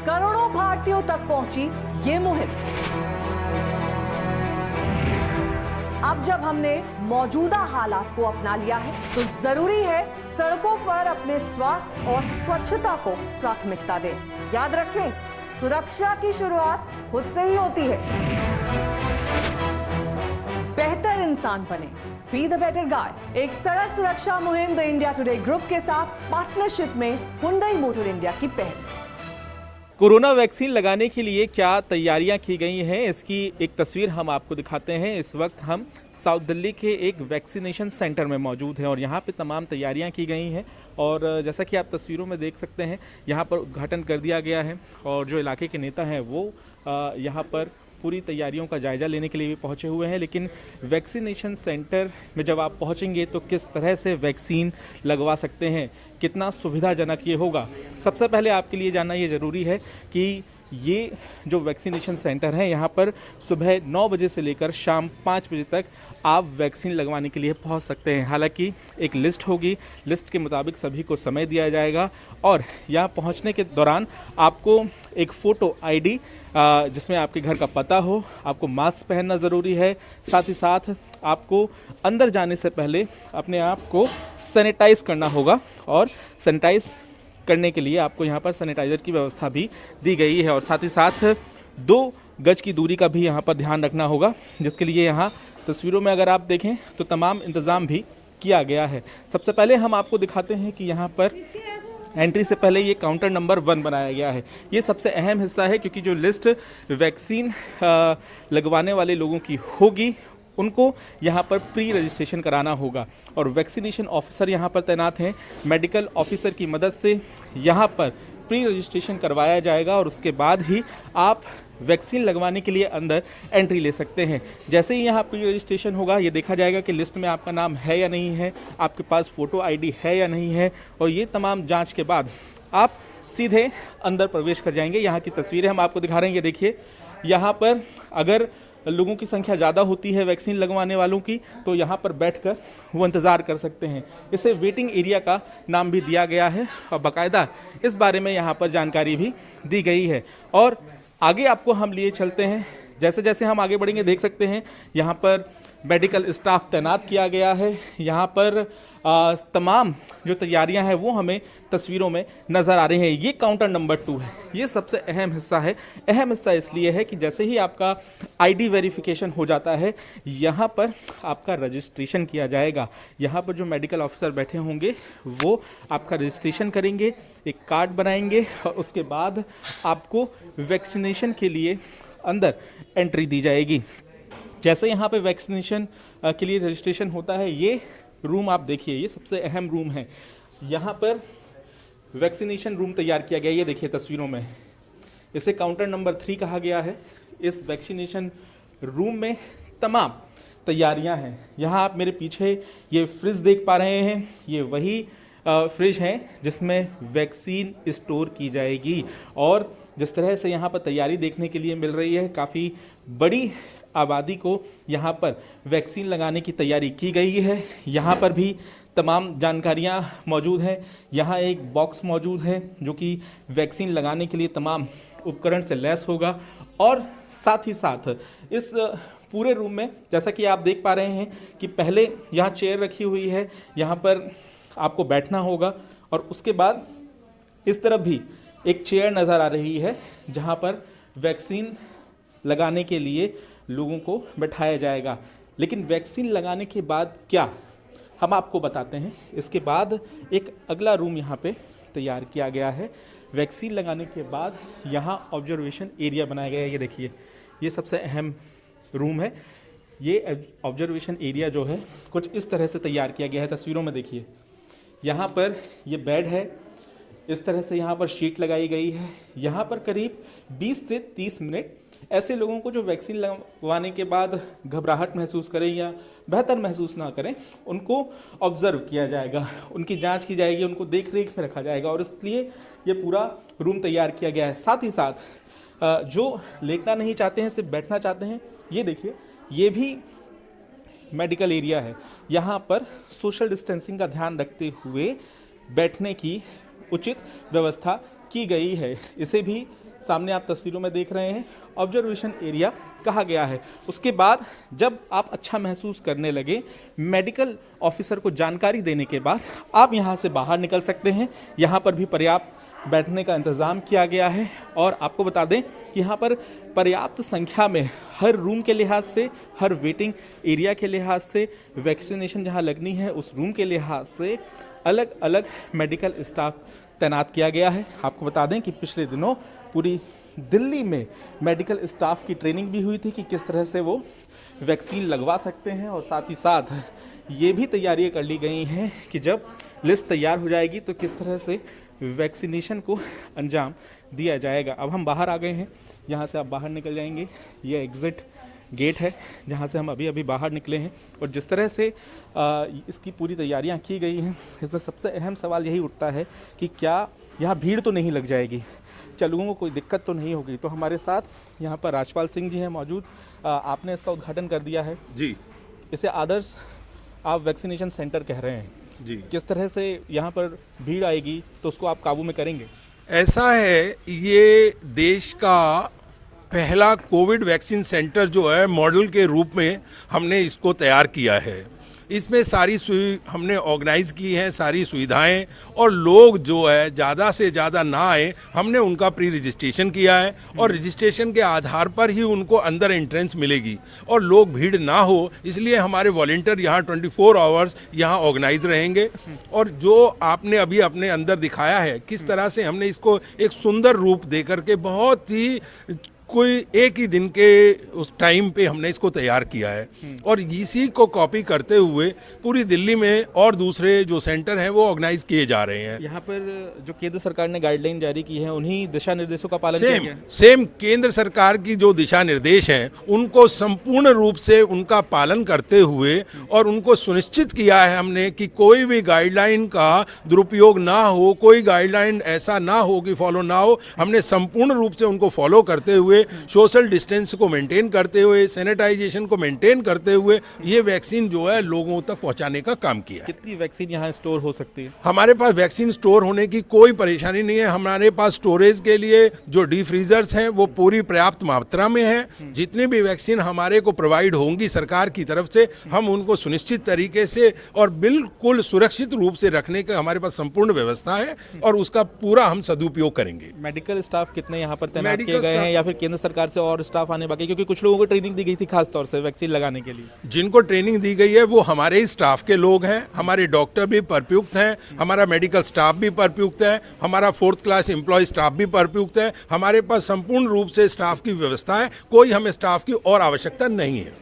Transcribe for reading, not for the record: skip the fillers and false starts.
करोड़ों भारतीयों तक पहुंची ये मुहिम। अब जब हमने मौजूदा हालात को अपना लिया है तो जरूरी है सड़कों पर अपने स्वास्थ्य और स्वच्छता को प्राथमिकता दें। याद रखें, सुरक्षा की शुरुआत खुद से ही होती है। बेहतर इंसान बने, बी द बेटर गाय। एक सड़क सुरक्षा मुहिम द इंडिया टुडे ग्रुप के साथ पार्टनरशिप में हुंडई मोटर इंडिया की पहल। कोरोना वैक्सीन लगाने के लिए क्या तैयारियां की गई हैं, इसकी एक तस्वीर हम आपको दिखाते हैं। इस वक्त हम साउथ दिल्ली के एक वैक्सीनेशन सेंटर में मौजूद हैं और यहाँ पे तमाम तैयारियां की गई हैं और जैसा कि आप तस्वीरों में देख सकते हैं, यहाँ पर उद्घाटन कर दिया गया है और जो इलाके के नेता हैं वो यहाँ पर पूरी तैयारियों का जायज़ा लेने के लिए भी पहुंचे हुए हैं। लेकिन वैक्सीनेशन सेंटर में जब आप पहुंचेंगे तो किस तरह से वैक्सीन लगवा सकते हैं, कितना सुविधाजनक ये होगा, सबसे पहले आपके लिए जानना ये ज़रूरी है कि ये जो वैक्सीनेशन सेंटर है यहाँ पर सुबह 9 बजे से लेकर शाम 5 बजे तक आप वैक्सीन लगवाने के लिए पहुँच सकते हैं। हालांकि एक लिस्ट होगी, लिस्ट के मुताबिक सभी को समय दिया जाएगा और यहाँ पहुँचने के दौरान आपको एक फ़ोटो आईडी जिसमें आपके घर का पता हो, आपको मास्क पहनना ज़रूरी है। साथ ही साथ आपको अंदर जाने से पहले अपने आप को सैनिटाइज़ करना होगा और सैनिटाइज़ करने के लिए आपको यहाँ पर सैनिटाइज़र की व्यवस्था भी दी गई है और साथ ही साथ 2 गज की दूरी का भी यहाँ पर ध्यान रखना होगा, जिसके लिए यहाँ तस्वीरों में अगर आप देखें तो तमाम इंतज़ाम भी किया गया है। सबसे पहले हम आपको दिखाते हैं कि यहाँ पर एंट्री से पहले ये काउंटर नंबर 1 बनाया गया है। ये सबसे अहम हिस्सा है क्योंकि जो लिस्ट वैक्सीन लगवाने वाले लोगों की होगी उनको यहाँ पर प्री रजिस्ट्रेशन कराना होगा और वैक्सीनेशन ऑफिसर यहाँ पर तैनात हैं। मेडिकल ऑफिसर की मदद से यहाँ पर प्री रजिस्ट्रेशन करवाया जाएगा और उसके बाद ही आप वैक्सीन लगवाने के लिए अंदर एंट्री ले सकते हैं। जैसे ही यहाँ प्री रजिस्ट्रेशन होगा, ये देखा जाएगा कि लिस्ट में आपका नाम है या नहीं है, आपके पास फ़ोटो आईडी है या नहीं है और ये तमाम जाँच के बाद आप सीधे अंदर प्रवेश कर जाएंगे। यहाँ की तस्वीरें हम आपको दिखा रहे हैं, ये देखिए। यहाँ पर अगर लोगों की संख्या ज़्यादा होती है वैक्सीन लगवाने वालों की तो यहाँ पर बैठकर वो इंतज़ार कर सकते हैं। इसे वेटिंग एरिया का नाम भी दिया गया है और बाकायदा इस बारे में यहाँ पर जानकारी भी दी गई है। और आगे आपको हम लिए चलते हैं। जैसे जैसे हम आगे बढ़ेंगे देख सकते हैं यहाँ पर मेडिकल स्टाफ तैनात किया गया है। यहाँ पर तमाम जो तैयारियां हैं वो हमें तस्वीरों में नज़र आ रही हैं। ये काउंटर नंबर 2 है। ये सबसे अहम हिस्सा है। अहम हिस्सा इसलिए है कि जैसे ही आपका आईडी वेरिफिकेशन हो जाता है, यहाँ पर आपका रजिस्ट्रेशन किया जाएगा। यहाँ पर जो मेडिकल ऑफिसर बैठे होंगे वो आपका रजिस्ट्रेशन करेंगे, एक कार्ड बनाएंगे और उसके बाद आपको वैक्सीनेशन के लिए अंदर एंट्री दी जाएगी। जैसे यहाँ पे वैक्सीनेशन के लिए रजिस्ट्रेशन होता है, ये रूम आप देखिए, ये सबसे अहम रूम है। यहाँ पर वैक्सीनेशन रूम तैयार किया गया है, ये देखिए तस्वीरों में। इसे काउंटर नंबर 3 कहा गया है। इस वैक्सीनेशन रूम में तमाम तैयारियां हैं। यहाँ आप मेरे पीछे ये फ्रिज देख पा रहे हैं, ये वही फ्रिज हैं जिसमें वैक्सीन स्टोर की जाएगी और जिस तरह से यहाँ पर तैयारी देखने के लिए मिल रही है, काफ़ी बड़ी आबादी को यहाँ पर वैक्सीन लगाने की तैयारी की गई है। यहाँ पर भी तमाम जानकारियाँ मौजूद हैं। यहाँ एक बॉक्स मौजूद है जो कि वैक्सीन लगाने के लिए तमाम उपकरण से लैस होगा और साथ ही साथ इस पूरे रूम में जैसा कि आप देख पा रहे हैं कि पहले यहाँ चेयर रखी हुई है, यहाँ पर आपको बैठना होगा और उसके बाद इस तरफ भी एक चेयर नज़र आ रही है जहाँ पर वैक्सीन लगाने के लिए लोगों को बैठाया जाएगा। लेकिन वैक्सीन लगाने के बाद क्या, हम आपको बताते हैं। इसके बाद एक अगला रूम यहाँ पे तैयार किया गया है। वैक्सीन लगाने के बाद यहाँ ऑब्जर्वेशन एरिया बनाया गया है। ये देखिए, ये सबसे अहम रूम है। ये ऑब्जर्वेशन एरिया जो है कुछ इस तरह से तैयार किया गया है। तस्वीरों में देखिए, यहाँ पर ये बेड है, इस तरह से यहाँ पर शीट लगाई गई है। यहाँ पर करीब 20 से 30 मिनट ऐसे लोगों को जो वैक्सीन लगवाने के बाद घबराहट महसूस करें या बेहतर महसूस ना करें, उनको ऑब्जर्व किया जाएगा, उनकी जांच की जाएगी, उनको देख रेख में रखा जाएगा और इसलिए ये पूरा रूम तैयार किया गया है। साथ ही साथ जो लेटना नहीं चाहते हैं, सिर्फ बैठना चाहते हैं, ये देखिए, ये भी मेडिकल एरिया है। यहाँ पर सोशल डिस्टेंसिंग का ध्यान रखते हुए बैठने की उचित व्यवस्था की गई है। इसे भी सामने आप तस्वीरों में देख रहे हैं ऑब्जर्वेशन एरिया कहा गया है। उसके बाद जब आप अच्छा महसूस करने लगे, मेडिकल ऑफिसर को जानकारी देने के बाद आप यहाँ से बाहर निकल सकते हैं। यहाँ पर भी पर्याप्त बैठने का इंतज़ाम किया गया है और आपको बता दें कि यहाँ पर पर्याप्त संख्या में हर रूम के लिहाज से, हर वेटिंग एरिया के लिहाज से, वैक्सीनेशन जहाँ लगनी है उस रूम के लिहाज से अलग अलग मेडिकल स्टाफ तैनात किया गया है। आपको बता दें कि पिछले दिनों पूरी दिल्ली में मेडिकल स्टाफ की ट्रेनिंग भी हुई थी कि किस तरह से वो वैक्सीन लगवा सकते हैं और साथ ही साथ ये भी तैयारियां कर ली गई हैं कि जब लिस्ट तैयार हो जाएगी तो किस तरह से वैक्सीनेशन को अंजाम दिया जाएगा। अब हम बाहर आ गए हैं, यहाँ से आप बाहर निकल जाएंगे। ये एग्ज़िट गेट है जहाँ से हम अभी बाहर निकले हैं और जिस तरह से इसकी पूरी तैयारियां की गई हैं, इसमें सबसे अहम सवाल यही उठता है कि क्या यहाँ भीड़ तो नहीं लग जाएगी, क्या लोगों को कोई दिक्कत तो नहीं होगी। तो हमारे साथ यहाँ पर राजपाल सिंह जी हैं मौजूद। आपने इसका उद्घाटन कर दिया है जी। इसे आदर्श आप वैक्सीनेशन सेंटर कह रहे हैं जी। किस तरह से यहाँ पर भीड़ आएगी तो उसको आप काबू में करेंगे? ऐसा है, ये देश का पहला कोविड वैक्सीन सेंटर जो है मॉडल के रूप में हमने इसको तैयार किया है। इसमें सारी हमने ऑर्गेनाइज की हैं सारी सुविधाएं, और लोग जो है ज़्यादा से ज़्यादा ना आए, हमने उनका प्री रजिस्ट्रेशन किया है और रजिस्ट्रेशन के आधार पर ही उनको अंदर एंट्रेंस मिलेगी और लोग भीड़ ना हो, इसलिए हमारे वॉलंटियर यहाँ 24 आवर्स यहाँ ऑर्गेनाइज रहेंगे। और जो आपने अभी अपने अंदर दिखाया है किस तरह से हमने इसको एक सुंदर रूप दे करके बहुत ही कोई एक ही दिन के उस टाइम पे हमने इसको तैयार किया है और इसी को कॉपी करते हुए पूरी दिल्ली में और दूसरे जो सेंटर हैं वो ऑर्गेनाइज किए जा रहे हैं। यहाँ पर जो केंद्र सरकार ने गाइडलाइन जारी की है उन्हीं दिशा निर्देशों का पालन किया गया है? सेम केंद्र सरकार की जो दिशा निर्देश हैं उनको संपूर्ण रूप से उनका पालन करते हुए और उनको सुनिश्चित किया है हमने कि कोई भी गाइडलाइन का दुरुपयोग ना हो, कोई गाइडलाइन ऐसा ना हो कि फॉलो ना हो। हमने संपूर्ण रूप से उनको फॉलो करते हुए, सोशल डिस्टेंस को मेंटेन करते हुए, सैनिटाइजेशन को मेंटेन करते हुए ये वैक्सीन जो है लोगों तक पहुंचाने का काम किया है। कितनी वैक्सीन यहाँ स्टोर हो सकती है? हमारे पास वैक्सीन स्टोर होने की कोई परेशानी नहीं है। हमारे पास स्टोरेज के लिए जो डी फ्रीजर्स हैं वो पूरी पर्याप्त मात्रा में है। जितनी भी वैक्सीन हमारे को प्रोवाइड होंगी सरकार की तरफ से, हम उनको सुनिश्चित तरीके से और बिल्कुल सुरक्षित रूप से रखने का हमारे पास संपूर्ण व्यवस्था है और उसका पूरा हम सदुपयोग करेंगे। मेडिकल स्टाफ कितने यहाँ पर तैनात किए गए हैं या फिर केंद्र सरकार से और स्टाफ आने बाकी? क्योंकि कुछ लोगों को ट्रेनिंग दी गई थी खास तौर से वैक्सीन लगाने के लिए। जिनको ट्रेनिंग दी गई है वो हमारे ही स्टाफ के लोग हैं, हमारे डॉक्टर भी परयुक्त हैं, हमारा मेडिकल स्टाफ भी परयुक्त है, हमारा 4th क्लास एम्प्लॉय स्टाफ भी परयुक्त है। हमारे पास संपूर्ण रूप से स्टाफ की व्यवस्था है, कोई हमें स्टाफ की और आवश्यकता नहीं है।